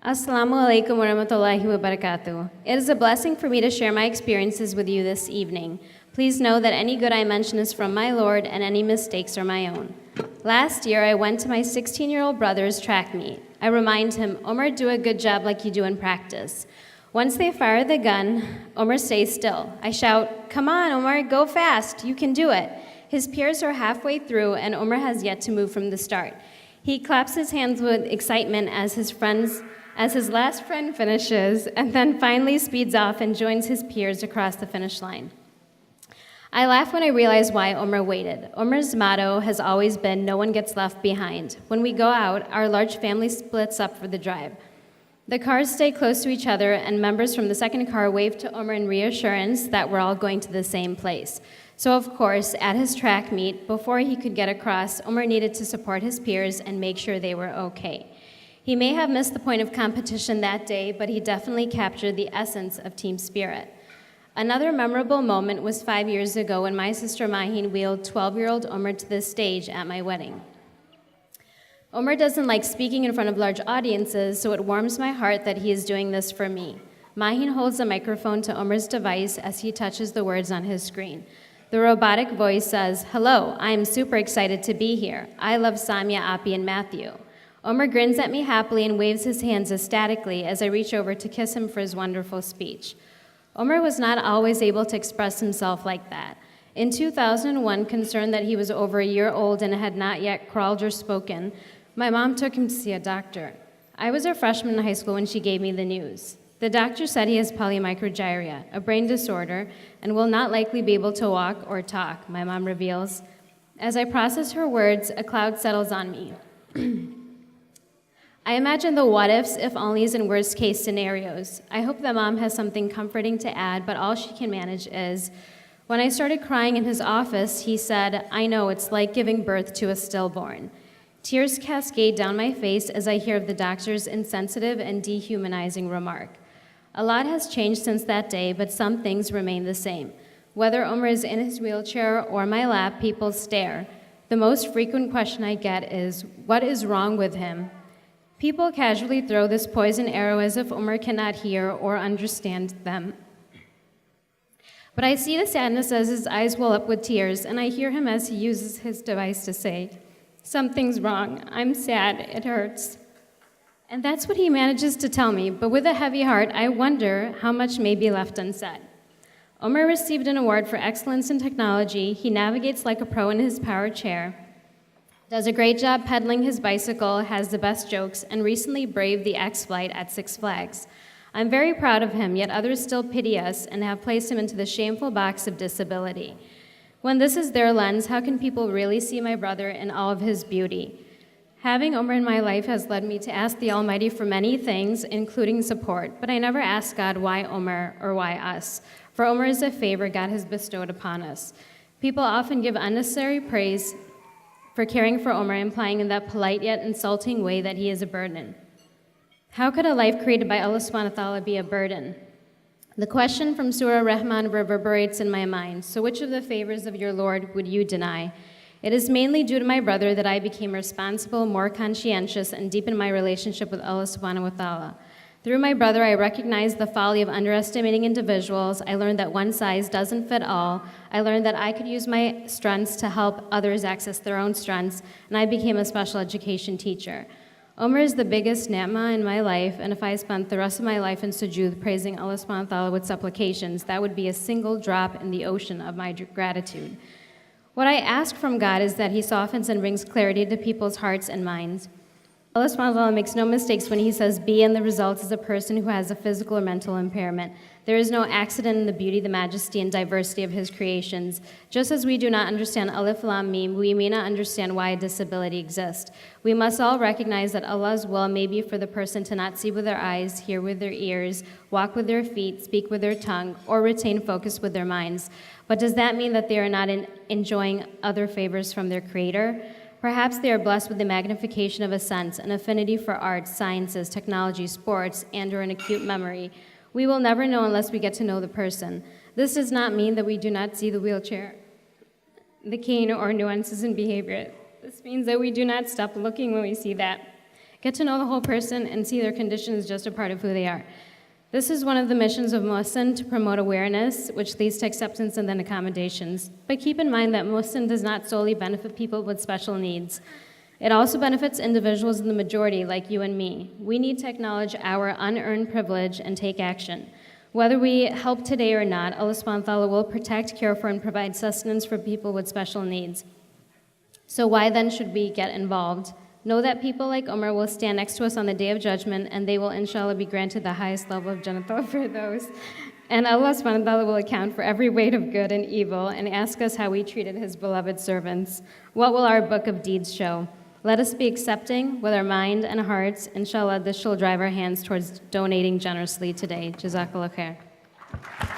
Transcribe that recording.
Assalamu alaikum wa rahmatullahi wa barakatuh. It is a blessing for me to share my experiences with you this evening. Please know that any good I mention is from my Lord and any mistakes are my own. Last year, I went to my 16-year-old brother's track meet. I remind him, Umar, do a good job like you do in practice. Once they fire the gun, Umar stays still. I shout, come on, Umar, go fast, you can do it. His peers are halfway through and Umar has yet to move from the start. He claps his hands with excitement as his last friend finishes, and then finally speeds off and joins his peers across the finish line. I laugh when I realize why Umar waited. Umar's motto has always been, no one gets left behind. When we go out, our large family splits up for the drive. The cars stay close to each other, and members from the second car wave to Umar in reassurance that we're all going to the same place. So of course, at his track meet, before he could get across, Umar needed to support his peers and make sure they were okay. He may have missed the point of competition that day, but he definitely captured the essence of team spirit. Another memorable moment was 5 years ago when my sister Mahin wheeled 12-year-old Umar to the stage at my wedding. Umar doesn't like speaking in front of large audiences, so it warms my heart that he is doing this for me. Mahin holds the microphone to Umar's device as he touches the words on his screen. The robotic voice says, hello, I am super excited to be here. I love Samiyah, Api, and Matthew. Umar grins at me happily and waves his hands ecstatically as I reach over to kiss him for his wonderful speech. Umar was not always able to express himself like that. In 2001, concerned that he was over a year old and had not yet crawled or spoken, my mom took him to see a doctor. I was a freshman in high school when she gave me the news. The doctor said he has polymicrogyria, a brain disorder, and will not likely be able to walk or talk, my mom reveals. As I process her words, a cloud settles on me. I imagine the what-ifs, if-onlys, and worst-case scenarios. I hope that Mom has something comforting to add, but all she can manage is, when I started crying in his office, he said, I know, it's like giving birth to a stillborn. Tears cascade down my face as I hear of the doctor's insensitive and dehumanizing remark. A lot has changed since that day, but some things remain the same. Whether Umar is in his wheelchair or my lap, people stare. The most frequent question I get is, what is wrong with him? People casually throw this poison arrow as if Umar cannot hear or understand them. But I see the sadness as his eyes well up with tears, and I hear him as he uses his device to say, something's wrong, I'm sad, it hurts. And that's what he manages to tell me, but with a heavy heart, I wonder how much may be left unsaid. Umar received an award for excellence in technology. He navigates like a pro in his power chair, does a great job pedaling his bicycle, has the best jokes, and recently braved the X-Flight at Six Flags. I'm very proud of him, yet others still pity us and have placed him into the shameful box of disability. When this is their lens, how can people really see my brother in all of his beauty? Having Umar in my life has led me to ask the Almighty for many things, including support, but I never ask God why Umar or why us. For Umar is a favor God has bestowed upon us. People often give unnecessary praise for caring for Umar, implying in that polite yet insulting way that he is a burden. How could a life created by Allah subhanahu wa ta'ala be a burden? The question from Surah Rahman reverberates in my mind. So which of the favors of your Lord would you deny? It is mainly due to my brother that I became responsible, more conscientious, and deepened my relationship with Allah subhanahu wa ta'ala. Through my brother, I recognized the folly of underestimating individuals. I learned that one size doesn't fit all. I learned that I could use my strengths to help others access their own strengths, and I became a special education teacher. Umar is the biggest ni'mah in my life, and if I spent the rest of my life in sujood praising Allah subhanahu wa ta'ala with supplications, that would be a single drop in the ocean of my gratitude. What I ask from God is that He softens and brings clarity to people's hearts and minds. Allah subhanahu wa ta'ala makes no mistakes when He says be, and the result is a person who has a physical or mental impairment. There is no accident in the beauty, the majesty, and diversity of His creations. Just as we do not understand Alif Lam Mim, we may not understand why a disability exists. We must all recognize that Allah's will may be for the person to not see with their eyes, hear with their ears, walk with their feet, speak with their tongue, or retain focus with their minds. But does that mean that they are not enjoying other favors from their Creator? Perhaps they are blessed with the magnification of a sense, an affinity for arts, sciences, technology, sports, and/or an acute memory. We will never know unless we get to know the person. This does not mean that we do not see the wheelchair, the cane, or nuances in behavior. This means that we do not stop looking when we see that. Get to know the whole person and see their condition as just a part of who they are. This is one of the missions of Muhsen, to promote awareness, which leads to acceptance and then accommodations. But keep in mind that Muhsen does not solely benefit people with special needs. It also benefits individuals in the majority, like you and me. We need to acknowledge our unearned privilege and take action. Whether we help today or not, Allah subhanahu wa ta'ala will protect, care for, and provide sustenance for people with special needs. So why then should we get involved? Know that people like Umar will stand next to us on the Day of Judgment, and they will, inshallah, be granted the highest level of Jannah for those. And Allah subhanahu wa ta'ala will account for every weight of good and evil and ask us how we treated His beloved servants. What will our book of deeds show? Let us be accepting with our mind and hearts. Inshallah, this shall drive our hands towards donating generously today. Jazakallah khair.